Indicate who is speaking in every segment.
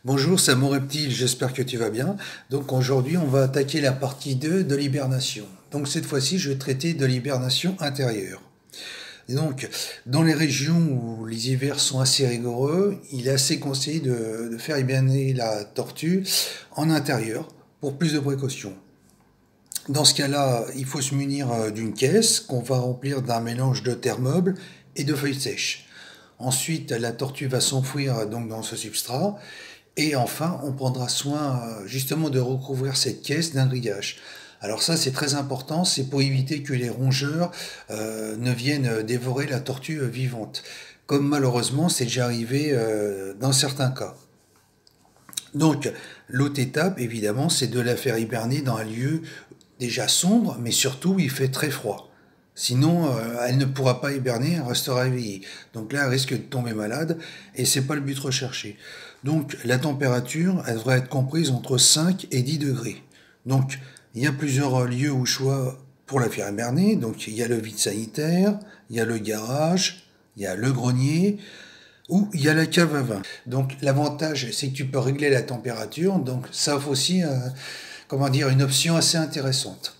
Speaker 1: Bonjour, c'est Mon Reptile, j'espère que tu vas bien. Donc aujourd'hui, on va attaquer la partie 2 de l'hibernation. Donc cette fois-ci, je vais traiter de l'hibernation intérieure. Et donc, dans les régions où les hivers sont assez rigoureux, il est assez conseillé de faire hiberner la tortue en intérieur pour plus de précautions. Dans ce cas-là, il faut se munir d'une caisse qu'on va remplir d'un mélange de terre meuble et de feuilles sèches. Ensuite, la tortue va s'enfouir donc dans ce substrat. Et enfin, on prendra soin justement de recouvrir cette caisse d'un grillage. Alors ça, c'est très important, c'est pour éviter que les rongeurs ne viennent dévorer la tortue vivante, comme malheureusement c'est déjà arrivé dans certains cas. Donc, l'autre étape, évidemment, c'est de la faire hiberner dans un lieu déjà sombre, mais surtout il fait très froid. Sinon, elle ne pourra pas hiberner, elle restera éveillée. Donc là, elle risque de tomber malade, et c'est pas le but recherché. Donc la température, elle devrait être comprise entre 5 et 10 degrés. Donc il y a plusieurs lieux au choix pour la faire hiberner. Donc il y a le vide sanitaire, il y a le garage, il y a le grenier, ou il y a la cave à vin. Donc l'avantage, c'est que tu peux régler la température, donc ça offre aussi comment dire, une option assez intéressante.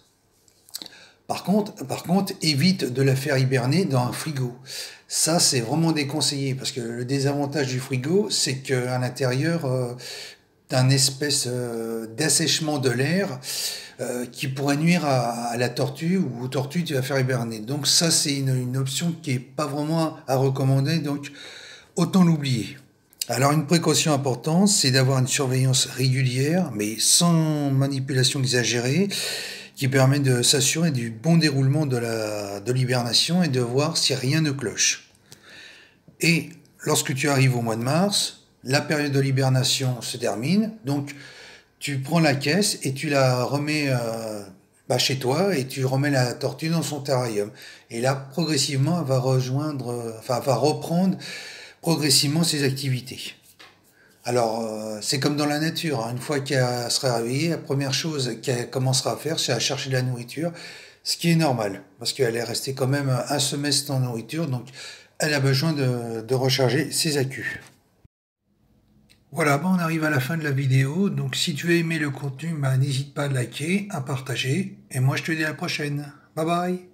Speaker 1: Par contre, évite de la faire hiberner dans un frigo. Ça, c'est vraiment déconseillé, parce que le désavantage du frigo, c'est qu'à l'intérieur, tu as une espèce d'assèchement de l'air qui pourrait nuire à la tortue ou aux tortues que tu vas faire hiberner. Donc ça, c'est une option qui n'est pas vraiment à recommander, donc autant l'oublier. Alors une précaution importante, c'est d'avoir une surveillance régulière, mais sans manipulation exagérée, qui permet de s'assurer du bon déroulement de l'hibernation et de voir si rien ne cloche. Et lorsque tu arrives au mois de mars, la période de l'hibernation se termine, donc tu prends la caisse et tu la remets chez toi et tu remets la tortue dans son terrarium. Et là, progressivement, elle va va reprendre progressivement ses activités. Alors, c'est comme dans la nature, hein. Une fois qu'elle sera réveillée, la première chose qu'elle commencera à faire, c'est à chercher de la nourriture, ce qui est normal, parce qu'elle est restée quand même un semestre sans nourriture, donc elle a besoin de recharger ses accus. Voilà, on arrive à la fin de la vidéo, donc si tu as aimé le contenu, n'hésite pas à liker, à partager, et moi je te dis à la prochaine. Bye bye!